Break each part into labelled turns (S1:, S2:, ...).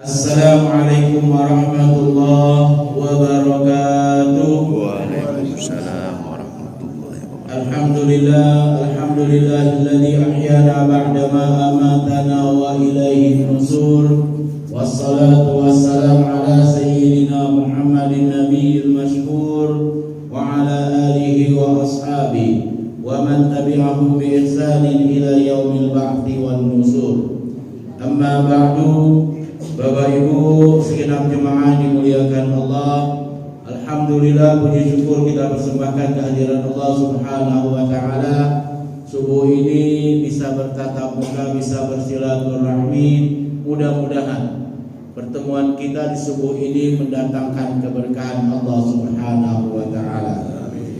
S1: Assalamualaikum warahmatullahi wabarakatuh.
S2: Waalaikumsalam warahmatullahi wabarakatuh.
S1: Alhamdulillahilladzi ahyana ba'dama amatana wa ilaihi nusur. Wassalatu wassalamu ala sayyidina Muhammadin nabiyil mashhur wa ala alihi wa ashabihi wa man tabi'ahum bi ihsanin ila yaumil ba'thi wan nusur. Amma ba'du. Bapak Ibu segenap jemaah dimuliakan Allah, alhamdulillah puji syukur kita persembahkan kehadiran Allah Subhanahu wa taala. Subuh ini bisa bertatap muka, bisa bersilaturahmi. Mudah-mudahan pertemuan kita di subuh ini mendatangkan keberkahan Allah Subhanahu wa taala.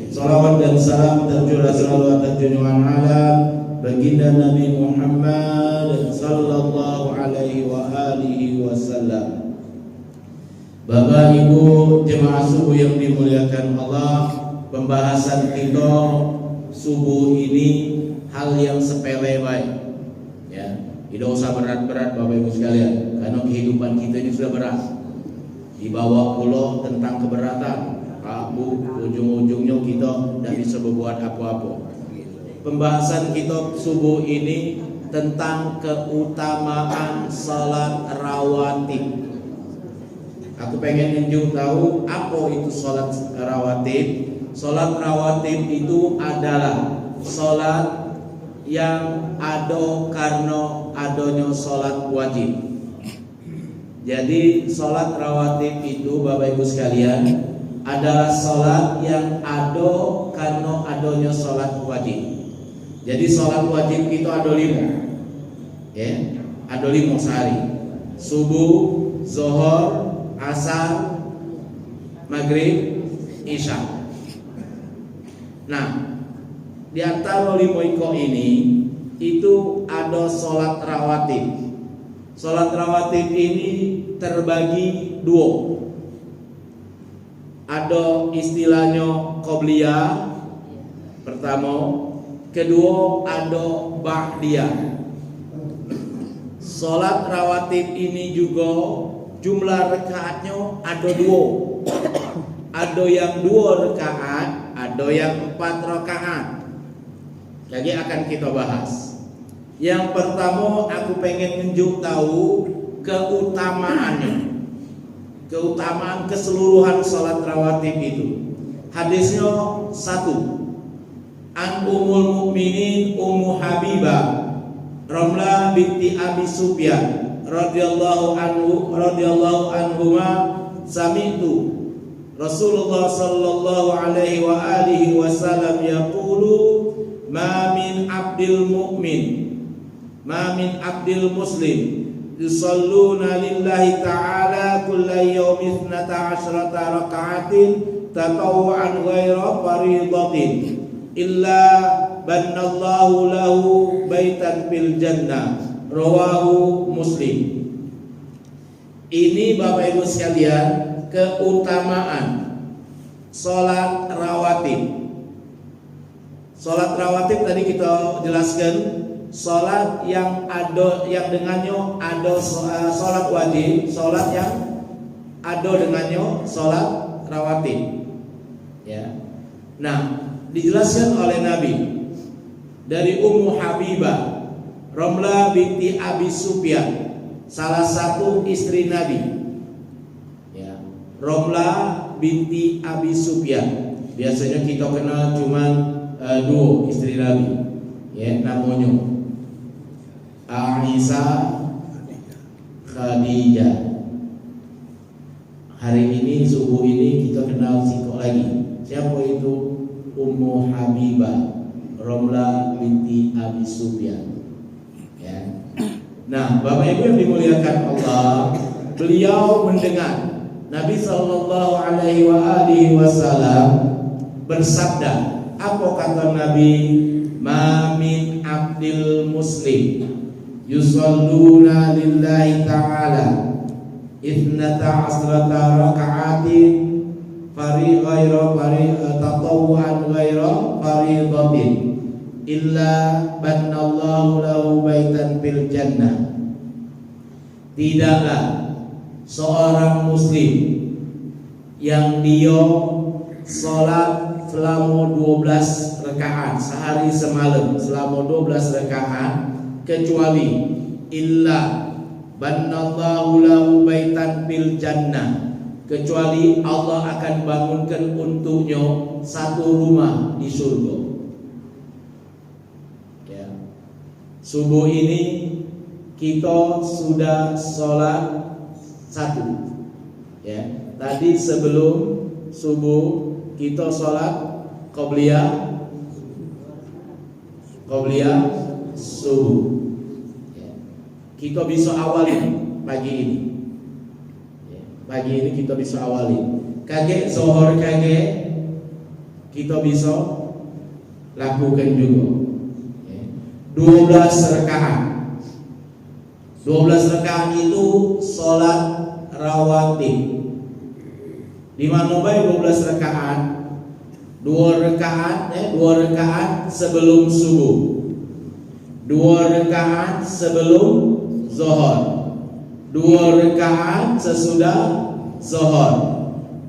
S1: Salawat dan salam tercurah selalu atas junjungan alam baginda Nabi Muhammad sallallahu alaihi wa alihi wasallam. Bapak Ibu jemaah subuh yang dimuliakan Allah, pembahasan kita subuh ini hal yang sepele baik. Ya, tidak usah berat-berat Bapak Ibu sekalian, karena kehidupan kita ini sudah berat. Dibawa pulau tentang keberatan, ujung-ujungnya kita tidak bisa berbuat apa-apa. Pembahasan kita subuh ini tentang keutamaan salat rawatib. Aku pengen tunjuk tahu apa itu salat rawatib. Salat rawatib itu adalah salat yang ada karena adanya salat wajib. Jadi salat rawatib itu Bapak Ibu sekalian adalah salat yang ada karena adanya salat wajib. Jadi sholat wajib itu ada 5, ya, ada 5 sehari: subuh, zuhur, asar, maghrib, isya. Nah, di antara 5 ini itu ada sholat rawatib. Sholat rawatib ini terbagi 2. Ada istilahnya qobliyah pertama. Kedua ada ba'diyah. Salat rawatib ini juga jumlah rakaatnya ada 2. Ada yang 2 rakaat, ada yang 4 rakaat. Jadi akan kita bahas. Yang pertama aku pengen tunjuk tahu keutamaannya. Keutamaan keseluruhan salat rawatib itu. Hadisnya 1. An Ummul Mukminin Ummu Habibah Ramlah binti Abi Sufyan radhiyallahu anhuma sami'tu Rasulullah sallallahu alaihi wa alihi wasallam yaqulu ma min abdil muslim yusalluna lillahi ta'ala kulla yawmin 12 raka'atin tatawwu'an ghaira fariidatin illa bannallahu lahu baitan fil jannah, rawahu Muslim. Ini Bapak Ibu sekalian keutamaan salat rawatib. Salat rawatib tadi kita jelaskan salat yang ada yang dengannya ada salat wajib, salat yang ada dengannya salat rawatib. Ya. Nah, dijelaskan oleh Nabi dari Ummu Habibah Ramlah binti Abi Sufyan, salah satu istri Nabi. Ya, Ramlah binti Abi Sufyan. Biasanya kita kenal cuma 2 istri Nabi. Ya, namanya Aisyah, Khadijah. Hari ini subuh ini kita kenal siko lagi. Siapa itu? Ummu Habibah Ramlah binti Abi Sufyan. Ya. Nah, Bapak Ibu yang dimuliakan Allah, beliau mendengar Nabi sallallahu alaihi wasallam bersabda. Apa kata Nabi? Ma min abdil muslim yusalluna lillahi ta'ala 12 raka'atin tatawuan ghaira faridatin illa bannallahu lahu baitan fil jannah. Tidaklah seorang muslim yang dia sholat selama 12 rakaat sehari semalam, selama 12 rakaat, kecuali illa banallahu lahu baitan fil jannah, kecuali Allah akan bangunkan untuknya satu rumah di surga. Ya. Subuh ini kita sudah sholat satu. Ya. Tadi sebelum subuh kita sholat qobliyah subuh. Ya. Kita bisa awali pagi ini. Ya. Pagi ini kita bisa awali. Kage zuhur kage kita bisa lakukan juga. Ya. 12 rakaat. 12 rakaat itu sholat rawatib. Di mana baik 12 rakaat? 2 rakaat sebelum subuh, 2 rakaat sebelum zuhur, 2 rakaat sesudah zuhur,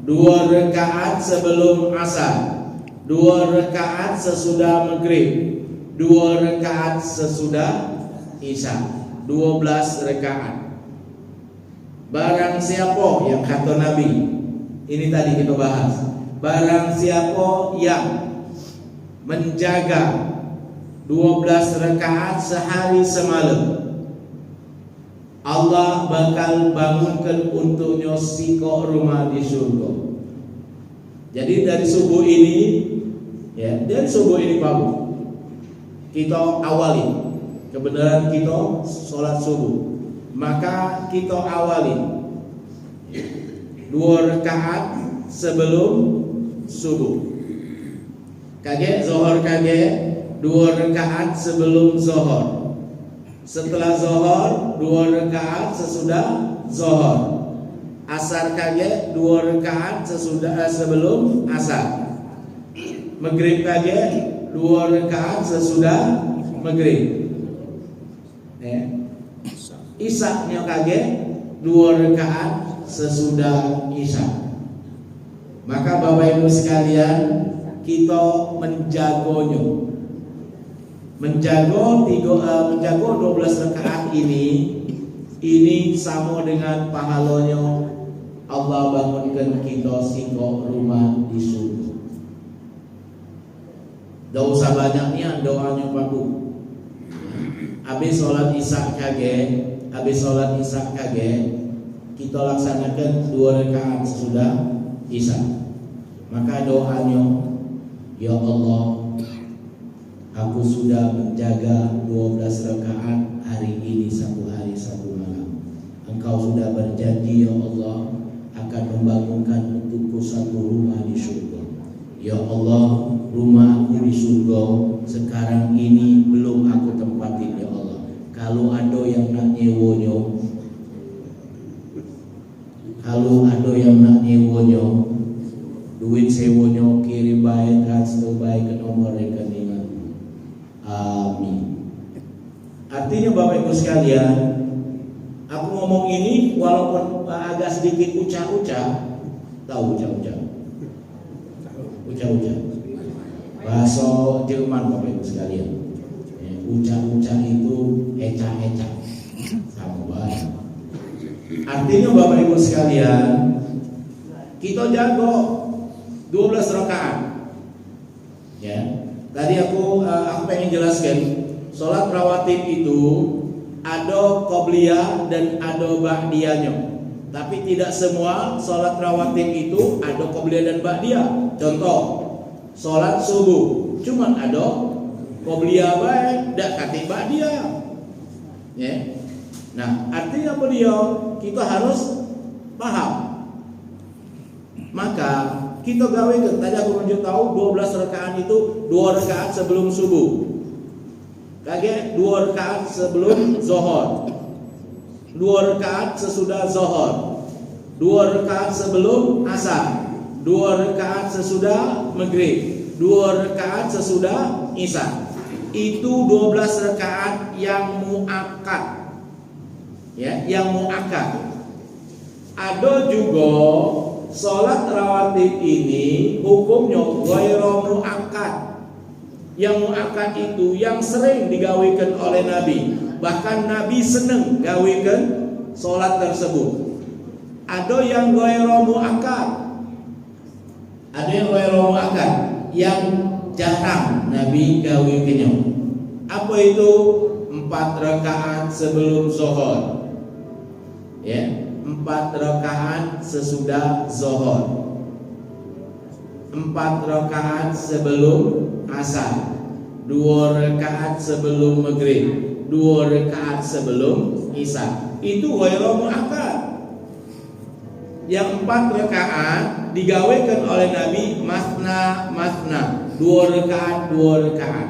S1: 2 rakaat sebelum asar, 2 rakaat sesudah maghrib, 2 rakaat sesudah isya. 12 rakaat. Barang siapa yang kata Nabi, ini tadi kita bahas, barang siapa yang menjaga 12 rakaat sehari semalam, Allah bakal bangunkan untuknya siko rumah di surga. Jadi dari subuh ini, ya, dari subuh ini Pak Bu, kita awali kebenaran kita sholat subuh, maka kita awali 2 rakaat sebelum subuh. Kage zuhur kage 2 rakaat sebelum zuhur. Setelah zuhur 2 rakaat sesudah zuhur. Asar kage 2 rakaat sesudah sebelum asar. Maghrib kage 2 rakaat sesudah maghrib. Isya-nya kage 2 rakaat sesudah isya. Maka Bapak Ibu sekalian, kita menjaga 12 rakaat ini sama dengan pahalanya Allah bangunkan kita siko rumah di surga. Tidak usah banyaknya doanya Pak Bu. Habis sholat isya kage, kita laksanakan 2 rakaat sesudah isya. Maka doanya, ya Allah, aku sudah menjaga 12 rakaat hari ini, satu hari satu malam. Engkau sudah berjanji ya Allah akan membangunkan untukku satu rumah di surga. Ya Allah, rumah aku di surga sekarang ini belum aku tempatin ya Allah. Kalau ada yang nak nyewonyo, duit sewonyo kirim baik, transfer baik ke nomor rekening. Amin. Artinya Bapak Ibu sekalian, aku ngomong ini walaupun agak sedikit ucap-ucap, tahu ucap-ucap? Ucap-ucap. Bahasa Jerman Bapak Ibu sekalian. Ucap-ucap itu eca-eca. Sama baik. Artinya Bapak Ibu sekalian, kita jago 12 rakaat. Ya. Tadi aku pengen jelaskan, sholat rawatib itu ada qobliyah dan ada ba'diyahnya. Tapi tidak semua sholat rawatib itu ada qobliyah dan ba'diyah. Contoh, sholat subuh cuman ada qobliyah baik, dak kati ba'diyah. Ya. Nah, artinya apa dia? Kita harus paham. Maka kita gawe tadi aku menunjuk tahu 12 rakaat itu 2 rakaat sebelum subuh. Kage 2 rakaat sebelum zuhur. 2 rakaat sesudah zuhur. 2 rakaat sebelum asar. 2 rakaat sesudah maghrib. 2 rakaat sesudah isya. Itu 12 rakaat yang muakkad. Ya, yang muakkad. Ada juga sholat rawatib ini hukumnya ghairu muakkad. Yang muakkad itu yang sering digawikan oleh Nabi. Bahkan Nabi senang gawikan sholat tersebut. Ada yang ghairu muakkad. Ada yang ghairu muakkad, yang jarang Nabi gawikannya. Apa itu? 4 rakaat sebelum zuhur. Ya. 4 rakaat sesudah zuhur, 4 rakaat sebelum asar, 2 rakaat sebelum maghrib, 2 rakaat sebelum isya. Itu ghairu muakkad. Yang 4 rakaat digawekan oleh Nabi masna, 2 rakaat, 2 rakaat.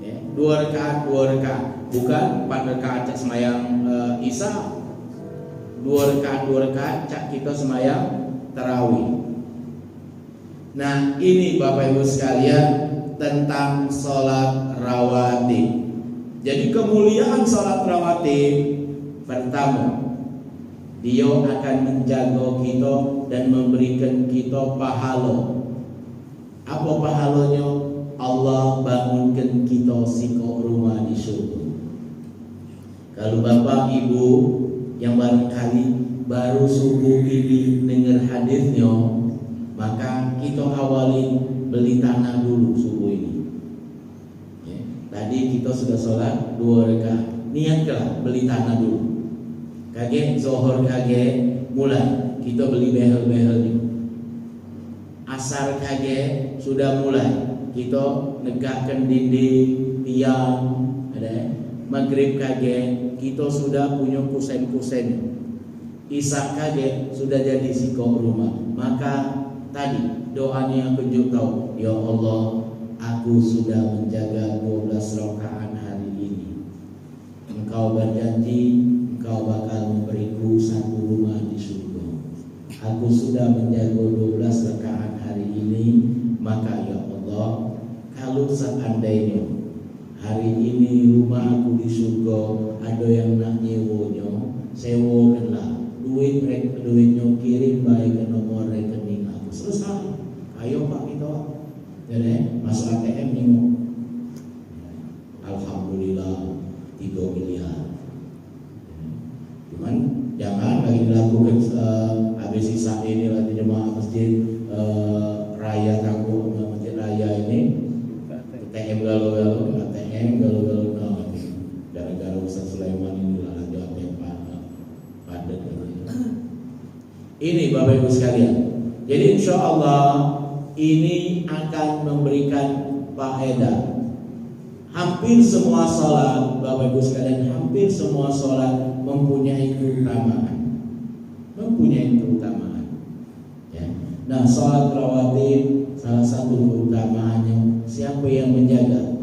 S1: Ya, 2 rakaat, 2 rakaat. Bukan 4 rakaat cak semayang isya, 2 rakaat cak kita semayang tarawih. Nah, ini Bapak Ibu sekalian tentang sholat rawatib. Jadi kemuliaan sholat rawatib, pertama, dia akan menjaga kita dan memberikan kita pahala. Apa pahalanya? Allah bangunkan kita sikok rumah di surga. Kalau Bapak Ibu yang barangkali baru subuh ini dengar hadisnya, maka kita awali beli tanah dulu subuh ini. Ya, tadi kita sudah sholat 2 rakaat, niatkanlah beli tanah dulu. Kage zuhur kage mulai kita beli behel-behel dulu. Asar kage sudah mulai kita negakkan dinding, tiang, ada. Maghrib kage kita sudah punya kusen-kusen. Isya kage sudah jadi sikok rumah. Maka tadi doanya yang kunjung tahu, ya Allah, aku sudah menjaga 12 rakaat hari ini. Engkau berjanji Engkau bakal memberiku 1 rumah di surga. Aku sudah menjaga 12 rakaat hari ini. Maka ya Allah, kalau seandainya hari ini rumah aku di surga ada yang nak nyewonya, sewakanlah. Duitnya kirim baik ke nomor rekening aku. Selesai. Ayo Pak kita. Jadi masuk ATM nyewo. Alhamdulillah 3 miliar. Cuman jangan lagi dilakukan habis sisa ini lagi jemaah masjid raya tangguh masjid raya ini. ATM galau-galau gara-gara Ustaz Sulaiman ini lah ada ATM padat. Ini Bapak Ibu sekalian. Jadi insya Allah ini akan memberikan faedah. Hampir semua sholat Bapak Ibu sekalian, hampir semua sholat mempunyai keutamaan. Ya. Nah, sholat rawatib salah satu keutamaannya, siapa yang menjaga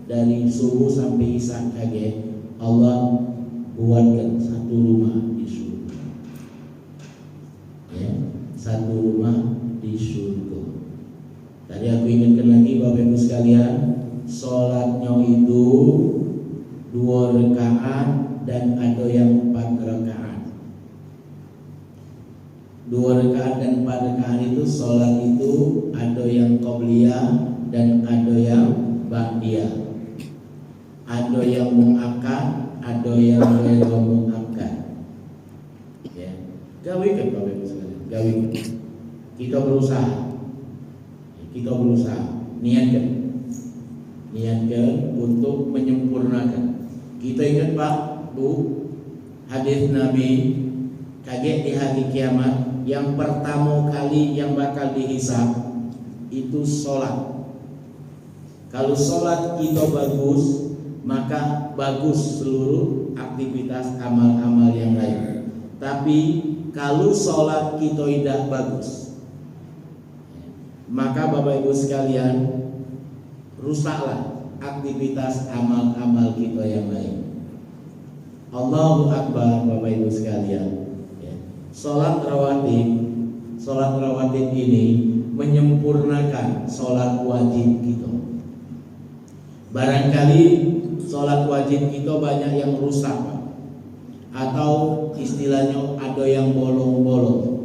S1: dari subuh sampai isya kage, Allah buatkan 1 rumah di surga. Ya, 1 rumah di surga. Tadi aku ingatkan lagi Bapak Ibu sekalian, sholatnya itu 2 rakaat dan ada yang 4 rakaat. 2 rakaat dan 4 rakaat itu sholat itu ada yang qobliyah dan ada yang ba'diyah. Ada yang muakkad, ada yang ghairu muakkad. Ya, gawikan Bapak Ibu sekalian, gawikan. Kita berusaha, niatkan untuk menyempurnakan. Kita ingat Pak, Bu, hadis Nabi kaget di hari kiamat yang pertama kali yang bakal dihisab itu sholat. Kalau sholat kita bagus, maka bagus seluruh aktivitas amal-amal yang lain. Tapi kalau sholat kita tidak bagus, maka Bapak Ibu sekalian, rusaklah aktivitas amal-amal kita yang lain. Allahu Akbar Bapak Ibu sekalian. Sholat rawatib ini menyempurnakan sholat wajib kita. Barangkali sholat wajib kita banyak yang rusak. atau istilahnya ada yang bolong-bolong.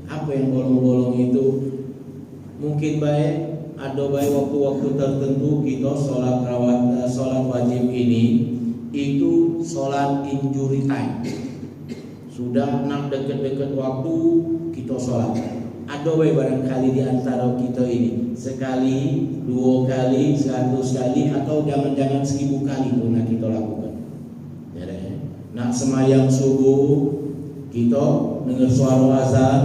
S1: Apa yang bolong-bolong itu? Mungkin baik ada baik waktu-waktu tertentu kita sholat wajib ini itu sholat injury time. Sudah nak deket-deket waktu kita sholat. Ada baik barangkali di antara kita ini sekali, 2 kali, 100 kali atau jangan-jangan 1000 kali pun nak kita lakukan. Ya, nak semayang subuh kita dengar suara azan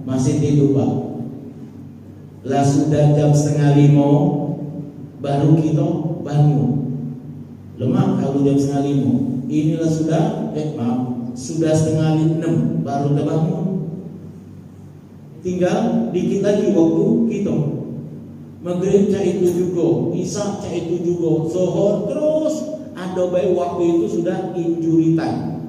S1: masih tidur Pak. Lah sudah jam 4:30 baru kita bangun. Lemah kalau jam 5:30. Inilah sudah sudah 5:30 baru terbangun. Tinggal dikit lagi waktu kita. Maghrib cak itu juga, Isya cak itu juga, Zuhur terus ada baik waktu itu sudah injury time.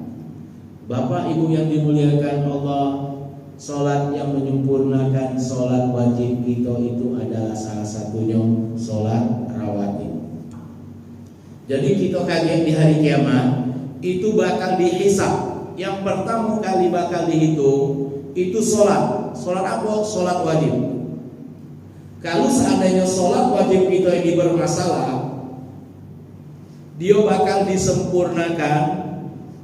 S1: Bapak Ibu yang dimuliakan Allah, sholat yang menyempurnakan sholat wajib kita itu adalah salah satunya sholat rawatib. Jadi kita kaget di hari kiamat itu bakal dihisab. Yang pertama kali bakal dihitung itu sholat. Sholat apa? Sholat wajib. Kalau seandainya sholat wajib kita ini bermasalah, dia bakal disempurnakan.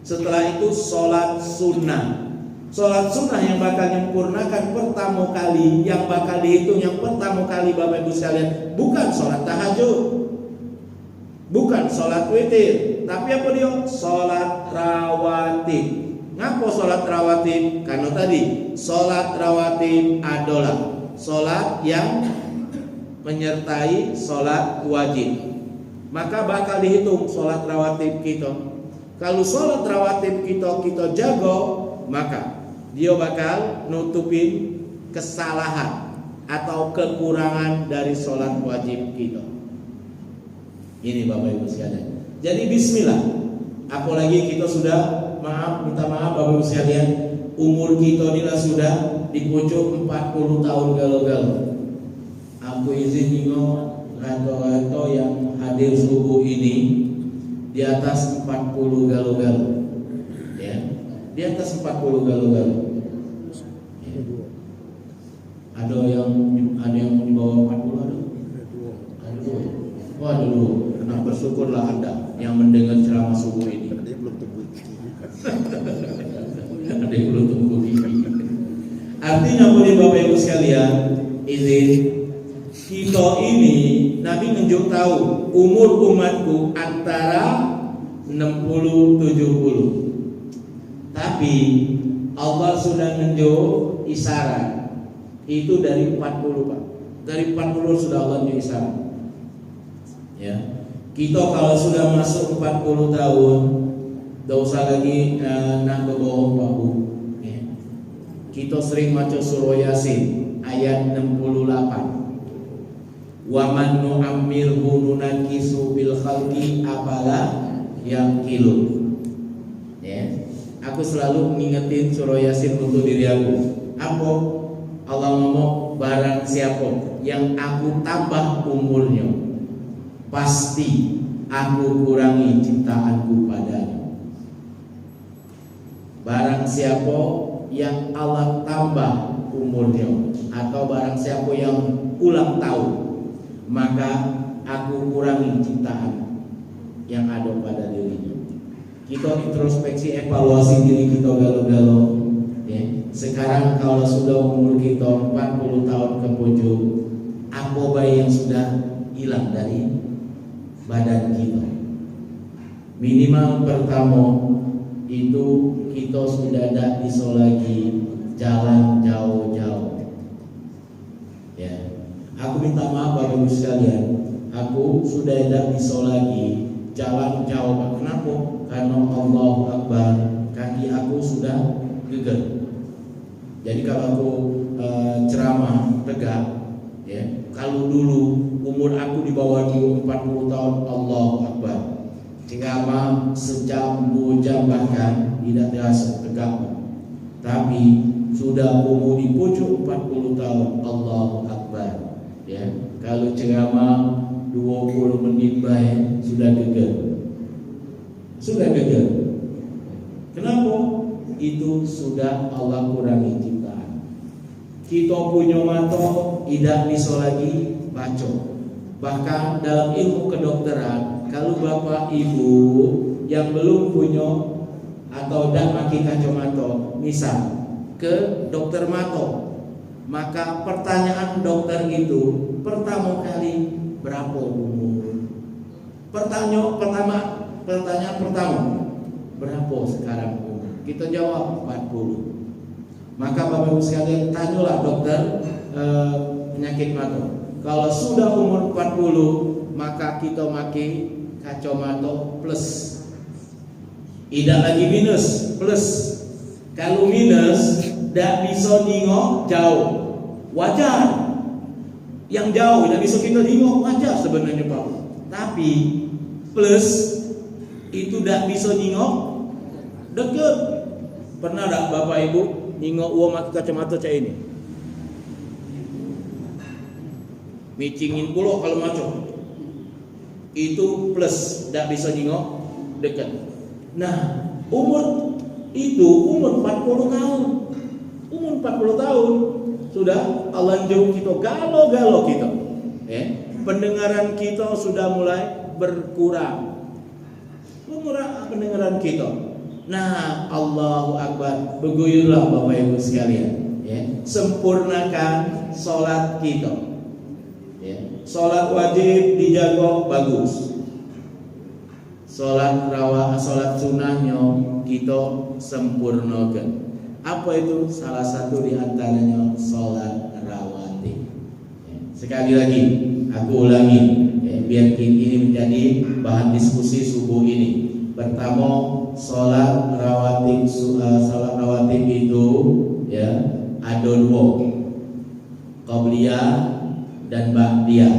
S1: Setelah itu sholat sunnah. Sholat sunnah yang bakal menyempurnakan pertama kali, yang bakal dihitung yang pertama kali Bapak Ibu sekalian, bukan sholat tahajud, bukan sholat witir, tapi apa dia? Sholat rawatib. Ngapa sholat rawatib? Karena tadi sholat rawatib adalah sholat yang menyertai sholat wajib. Maka bakal dihitung sholat rawatib kita. Kalau sholat rawatib kita jaga, maka dia bakal nutupin kesalahan atau kekurangan dari sholat wajib kita. Ini Bapak Ibu sekalian. Jadi bismillah. Apalagi kita sudah minta maaf Bapak Ibu sekalian, umur kita ini lah sudah di pucuk 40 tahun galau-galau. Aku izin ingat rata-rata yang hadir subuh ini di atas 40 galau-galau. Ya, di atas 40 galau-galau. Ya. Ada yang di bawah 40 ada? Ada dua. Oh, ada dua. Nah, bersyukurlah Anda yang mendengar ceramah subuh ini. Ada yang belum tumbuh gigi. Artinya boleh Bapak Ibu sekalian, izin kita ini Nabi nunjuk tahu umur umatku antara 60-70. Tapi Allah sudah nunjuk isyarat itu dari 40 Pak. Dari 40 sudah Allah nunjuk isyarat. Ya. Kita kalau sudah masuk 40 tahun, tidak usah lagi nak berbohong Pak Bu. Ya. Kita sering baca surah Yasin ayat 68. Wa man nu'ammirhu nunakisu bil khalqi afala yaqilun. Ya. Aku selalu ngingetin surah Yasin untuk diri aku. Apa? Allah ngomong barang siapa yang aku tambah umurnya, pasti aku kurangi cintaanku padanya. Barang siapa yang Allah tambah umurnya, atau barang siapa yang ulang tahun, maka aku kurangi cintaan yang ada pada dirinya. Kita introspeksi evaluasi diri kita galau-galau. Ya. Sekarang kalau sudah umur kita 40 tahun ke pucuk, apa bayi yang sudah hilang dari badan kita? Minimal pertama itu kita sudah tidak bisa lagi jalan jauh-jauh. Ya. Aku minta maaf Bapak Ibu sekalian, aku sudah tidak bisa lagi jalan jauh. Kenapa? Karena Allahu Akbar, kaki aku sudah geger. Jadi kalau aku ceramah tegak, ya, kalau dulu umur aku di bawah 40 tahun, Allahu Akbar, ceramah sejam 2 jam bahkan tidak terasa tegak. Tapi sudah umur di pucuk 40 tahun, Allahu Akbar, ya, kalau ceramah 20 menit baik sudah geger. Sudah geger. Kenapa? Itu sudah Allah kurangi ciptaan. Kita punya mata tidak bisa lagi baca. Bahkan dalam ilmu kedokteran, kalau bapak ibu yang belum punya atau tidak pakai kacamata, misal ke dokter mata, maka pertanyaan dokter itu pertama kali, berapa umur? Pertanyaan pertama, berapa sekarang umur? Kita jawab 40. Maka Bapak Ibu sekalian, tanyalah dokter penyakit mata. Kalau sudah umur 40, maka kita pakai kacamata plus. Tidak lagi minus, plus. Kalau minus, tidak bisa nengok jauh, wajar. Yang jauh tidak bisa kita nengok, wajar sebenarnya Pak. Tapi plus itu tidak bisa nengok dekat. Pernah tak Bapak Ibu nengok uang pakai kacamata cak ini? Micingin pula kalau macam itu plus, tidak bisa nengok dekat. Nah, umur 40 tahun. Umur 40 tahun sudah Allah jauh kita galau-galau kita. Pendengaran kita sudah mulai berkurang. Pendengaran kita. Nah, Allahu Akbar. Beguyurlah Bapak Ibu sekalian, sempurnakan sholat kita. Sholat wajib dijaga bagus. Sholat sunnahnya kita sempurnakan. Apa itu? Salah satu di antaranya sholat rawatib. Sekali lagi aku ulangi, biar ini menjadi bahan diskusi subuh ini. Pertama, sholat rawatib itu ada dua, qabliyah dan ba'diyah.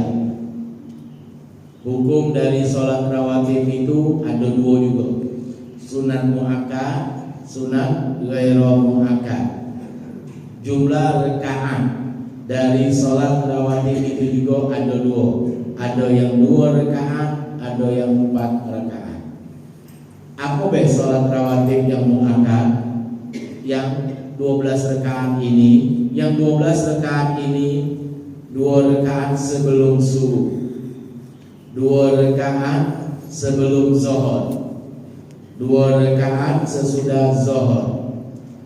S1: Hukum dari sholat rawatib itu ada dua juga, sunat muakkad, sunat ghairu muakkad. Jumlah rakaat dari sholat rawatib itu juga ada dua, ada yang 2 rakaat, ada yang 4 rakaat. Apa sholat rawatib yang muakkad? Yang 12 rakaat ini, yang 12 rakaat ini 2 rakaat sebelum subuh, 2 rakaat sebelum zuhur, 2 rakaat sesudah zuhur,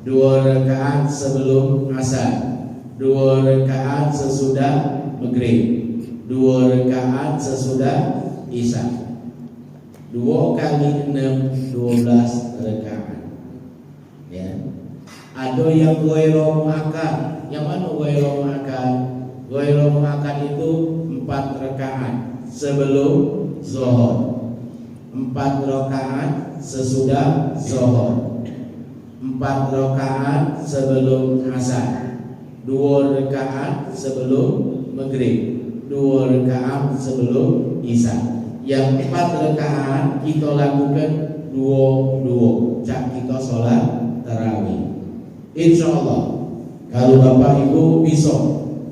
S1: 2 rakaat sebelum asar, 2 rakaat sesudah maghrib, 2 rakaat sesudah isya. 2 kali 6, 12 rakaat. Ada yang ghairu muakkad. Yang mana ghairu muakkad? Ghairu muakkad itu 4 rakaat sebelum zuhur, 4 rakaat sesudah zuhur, 4 rakaat sebelum asar, 2 rakaat sebelum maghrib, 2 rakaat sebelum isya. Yang 4 rakaat kita lakukan 2-2, cak kita sholat tarawih. Insyaallah kalau Bapak Ibu bisa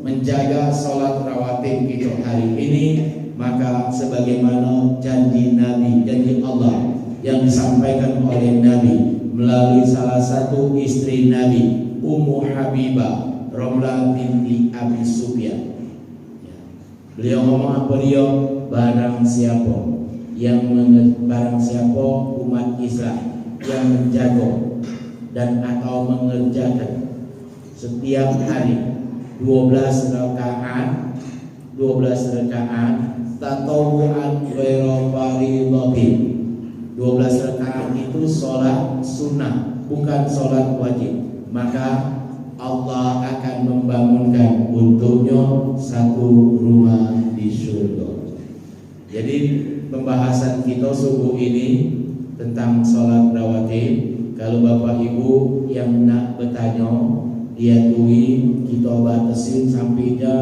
S1: menjaga sholat rawatib kita hari ini, maka sebagaimana janji Nabi, janji Allah yang disampaikan oleh Nabi melalui salah satu istri Nabi, Ummu Habibah Ramlah binti Abi Sufyan. Beliau ngomong apa dia? Barang siapa umat Islam yang menjaga dan atau mengerjakan setiap hari 12 rakaat tatawu'an ghairu fardhatin. 12 rakaat itu sholat sunnah, bukan sholat wajib. Maka Allah akan membangunkan untuknya satu rumah di surga. Jadi pembahasan kita subuh ini tentang sholat rawatib. Kalau Bapak Ibu yang nak bertanya, dia tui kita batasin sampai jam